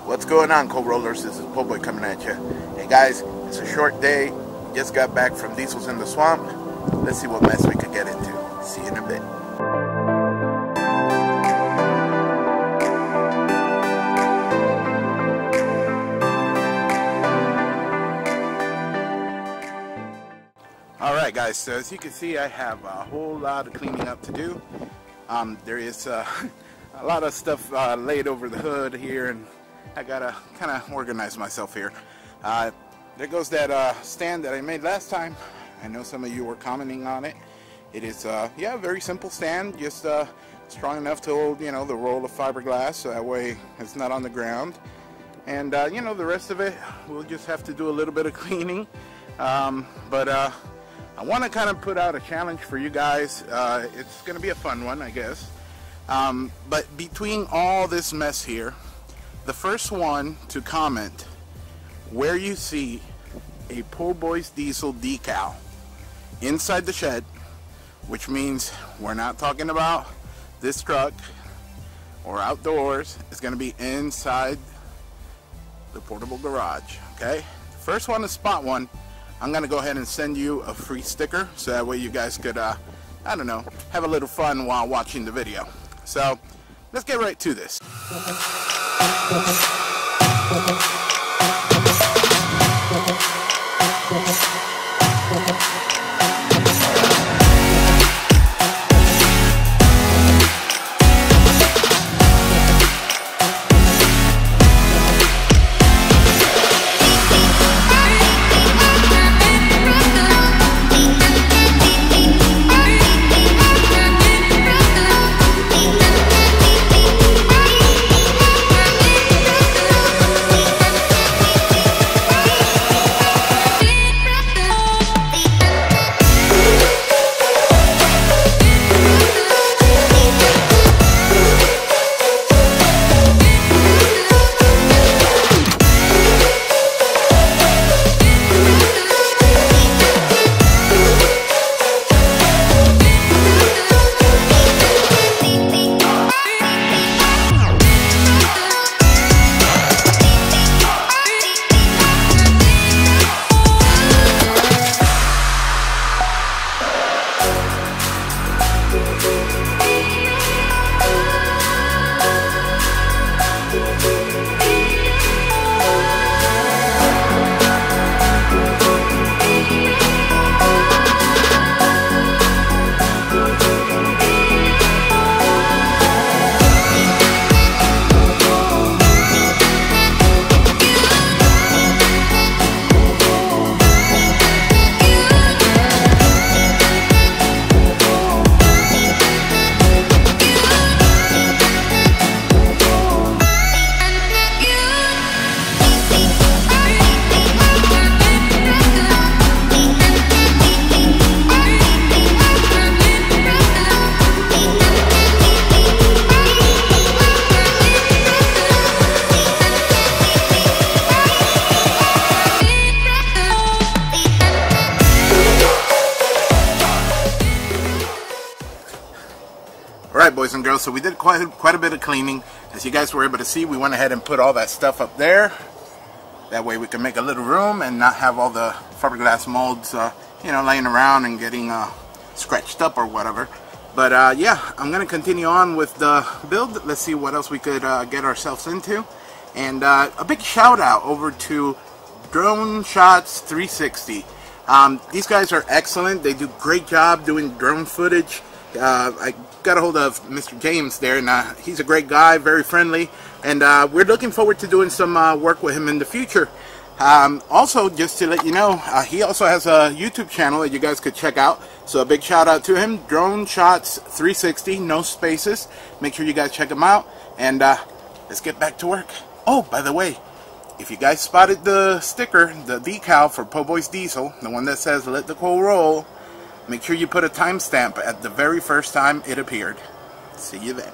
What's going on, co-rollers? This is Po Boy coming at you. Hey guys, it's a short day. Just got back from Diesel's in the Swamp. Let's see what mess we could get into. See you in a bit. Alright guys, so as you can see, I have a whole lot of cleaning up to do. There is a lot of stuff laid over the hood here, and I gotta kind of organize myself here. There goes that stand that I made last time. I know some of you were commenting on it. It is, yeah, a very simple stand, just strong enough to hold, you know, the roll of fiberglass, so that way it's not on the ground. And, you know, the rest of it, we'll just have to do a little bit of cleaning. But I want to kind of put out a challenge for you guys. It's going to be a fun one, I guess. But between all this mess here, the first one to comment where you see a Po Boys Diesel decal inside the shed, which means we're not talking about this truck or outdoors, it's going to be inside the portable garage. Okay, first one to spot one, I'm going to go ahead and send you a free sticker, so that way you guys could I don't know, have a little fun while watching the video. So let's get right to this. Alright, boys and girls, so we did quite a bit of cleaning. As you guys were able to see, we went ahead and put all that stuff up there. That way we can make a little room and not have all the fiberglass molds, you know, laying around and getting scratched up or whatever. But yeah, I'm going to continue on with the build. Let's see what else we could get ourselves into. And a big shout out over to Drone Shots 360. These guys are excellent. They do a great job doing drone footage. I got a hold of Mr. James there, and he's a great guy, very friendly, and we're looking forward to doing some work with him in the future. Also, just to let you know, he also has a YouTube channel that you guys could check out, so a big shout out to him, Drone Shots 360, no spaces. Make sure you guys check him out, and let's get back to work. Oh, by the way, if you guys spotted the sticker, the decal for Po Boys Diesel, the one that says "Let the Coal Roll," make sure you put a timestamp at the very first time it appeared. See you then.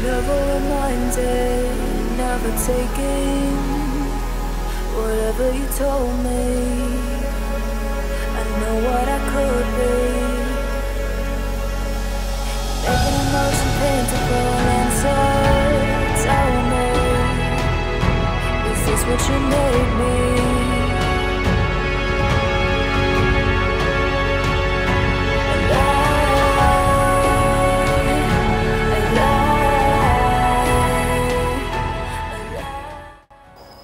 Never reminded, never taking whatever you told me. I know what I could be, making emotion painful answer. Tell me, is this what you made me?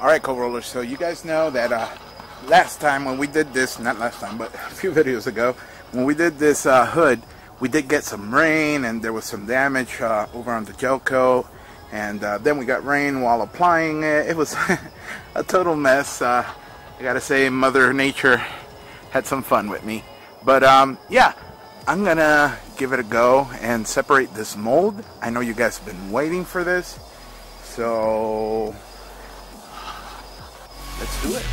Alright, co-rollers, so you guys know that last time when we did this, not last time, but a few videos ago, when we did this hood, we did get some rain and there was some damage over on the gel coat, and then we got rain while applying it. It was a total mess. I gotta say, Mother Nature had some fun with me. But yeah, I'm gonna give it a go and separate this mold. I know you guys have been waiting for this, so let's do it.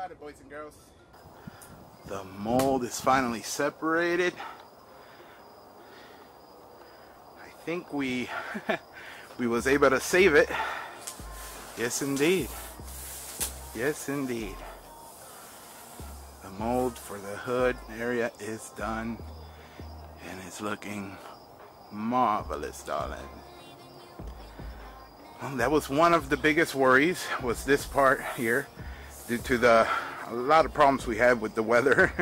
about it, boys and girls? The mold is finally separated. I think we was able to save it. Yes, indeed. Yes, indeed. The mold for the hood area is done, and it's looking marvelous, darling. that was one of the biggest worries, was this part here, due to a lot of problems we had with the weather.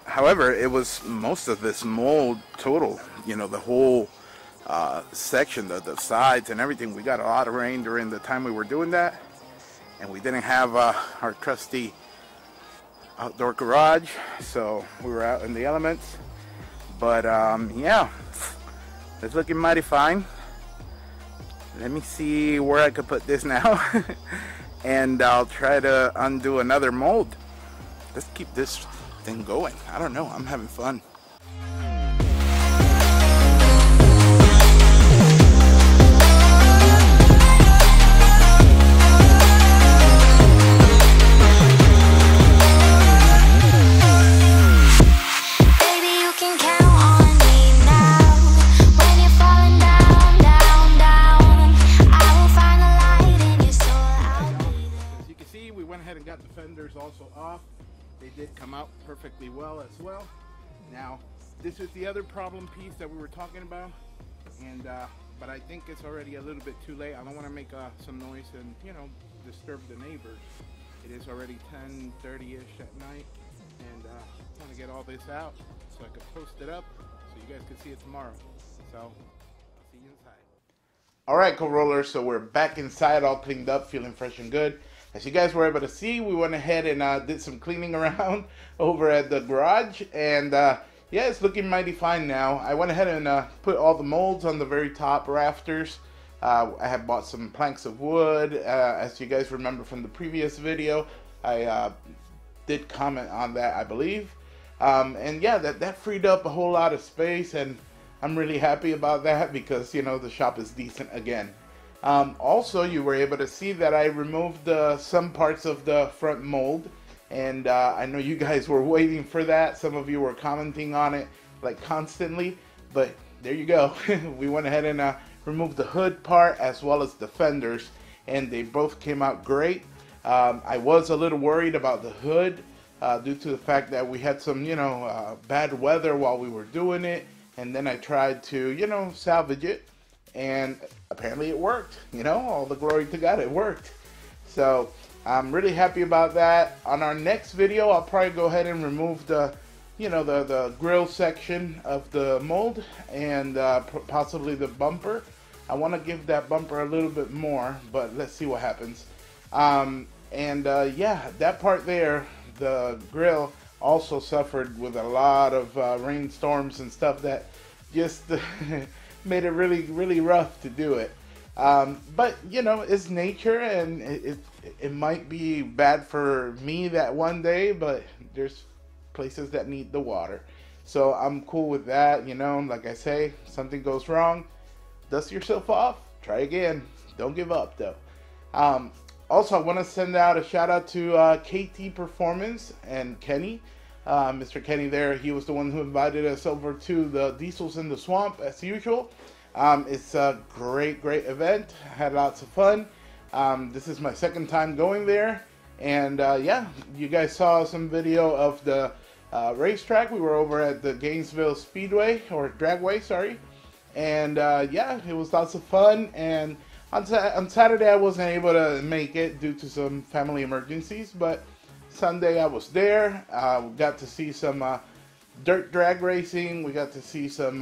However, it was most of this mold total, you know, the whole section, the sides and everything. We got a lot of rain during the time we were doing that, and we didn't have our trusty outdoor garage, so we were out in the elements. But yeah, it's looking mighty fine. Let me see where I could put this now. And I'll try to undo another mold. Let's keep this thing going. I don't know, I'm having fun. Got the fenders also off. They did come out perfectly well as well. Now this is the other problem piece that we were talking about, and but I think it's already a little bit too late. I don't want to make some noise and, you know, disturb the neighbors. It is already 10:30ish at night, and I want to get all this out so I could post it up so you guys can see it tomorrow. So I'll see you inside. All right, co-rollers, so we're back inside, all cleaned up, feeling fresh and good. As you guys were able to see, we went ahead and did some cleaning around over at the garage, and yeah, it's looking mighty fine now. I went ahead and put all the molds on the very top rafters. I have bought some planks of wood. As you guys remember from the previous video, I did comment on that, I believe. And yeah, that freed up a whole lot of space, and I'm really happy about that because, you know, the shop is decent again. Also, you were able to see that I removed some parts of the front mold, and I know you guys were waiting for that. Some of you were commenting on it like constantly, but there you go. We went ahead and removed the hood part as well as the fenders, and they both came out great. I was a little worried about the hood due to the fact that we had some, you know, bad weather while we were doing it, and then I tried to, you know, salvage it. And apparently it worked, you know, all the glory to God, it worked. So I'm really happy about that. On our next video, I'll probably go ahead and remove the, you know, the grill section of the mold, and possibly the bumper. I want to give that bumper a little bit more, but let's see what happens. Yeah, that part there, the grill, also suffered with a lot of rainstorms and stuff that just made it really rough to do it. But you know, it's nature, and it might be bad for me that one day, but there's places that need the water, so I'm cool with that. You know, like I say, something goes wrong, dust yourself off, try again, don't give up though. Also, I want to send out a shout out to KT Performance and Kenny. Mr. Kenny there, he was the one who invited us over to the Diesels in the Swamp as usual. It's a great event. I had lots of fun. This is my second time going there, and yeah, you guys saw some video of the racetrack. We were over at the Gainesville Speedway, or Dragway, sorry, and yeah, it was lots of fun. And on Saturday I wasn't able to make it due to some family emergencies, but Sunday I was there. We got to see some dirt drag racing. We got to see some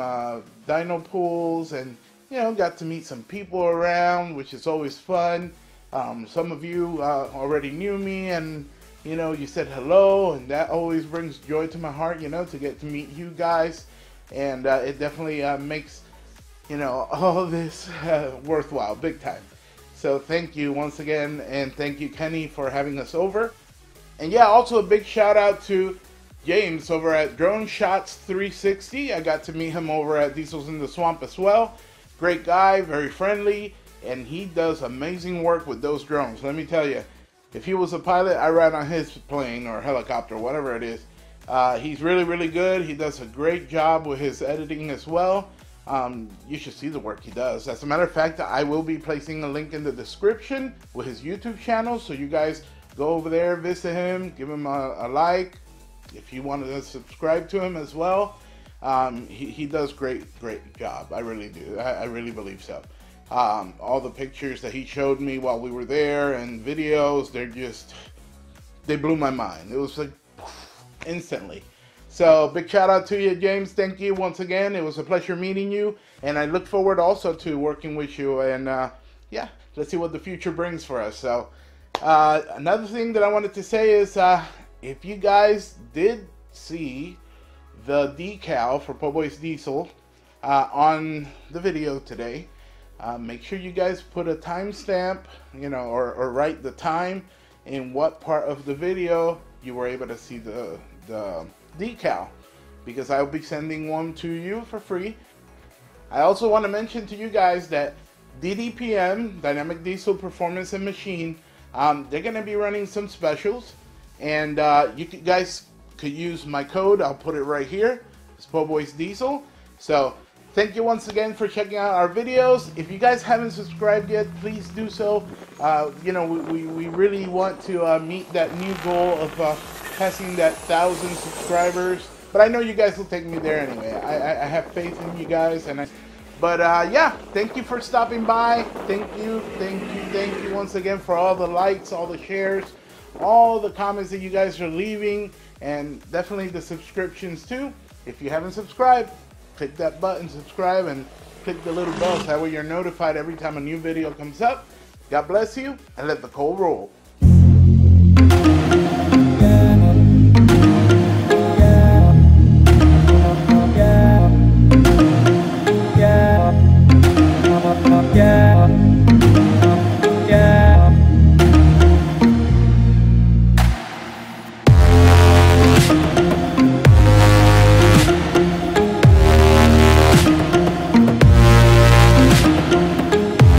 dyno pools, and you know, got to meet some people around, which is always fun. Some of you already knew me, and you know, you said hello, and that always brings joy to my heart, you know, to get to meet you guys. And it definitely makes, you know, all of this worthwhile, big time. So thank you once again, and thank you, Kenny, for having us over. And yeah, also a big shout out to James over at Drone Shots 360. I got to meet him over at Diesels in the Swamp as well. Great guy, very friendly, and he does amazing work with those drones. Let me tell you, if he was a pilot, I ride on his plane or helicopter, whatever it is. He's really good. He does a great job with his editing as well. You should see the work he does. As a matter of fact, I will be placing a link in the description with his YouTube channel, so you guys go over there, visit him, give him a like. If you want to subscribe to him as well, he does great job. I really do. I really believe so. All the pictures that he showed me while we were there and videos, they blew my mind. It was like instantly. So big shout out to you, James. Thank you once again. It was a pleasure meeting you, and I look forward also to working with you. And yeah, let's see what the future brings for us. So another thing that I wanted to say is if you guys did see the decal for Po' Boys Diesel on the video today, make sure you guys put a timestamp, you know, or write the time in what part of the video you were able to see the decal, because I'll be sending one to you for free. I also want to mention to you guys that DDPM, Dynamic Diesel Performance and Machine, they're going to be running some specials, and you guys could use my code. I'll put it right here. It's Po' Boys Diesel. So thank you once again for checking out our videos. If you guys haven't subscribed yet, please do so. You know, we really want to meet that new goal of passing that 1,000 subscribers. But I know you guys will take me there anyway. I have faith in you guys. But yeah, thank you for stopping by. Thank you once again for all the likes, all the shares, all the comments that you guys are leaving, and definitely the subscriptions too. If you haven't subscribed, click that button, subscribe, and click the little bell so that way you're notified every time a new video comes up. God bless you, and let the coal roll.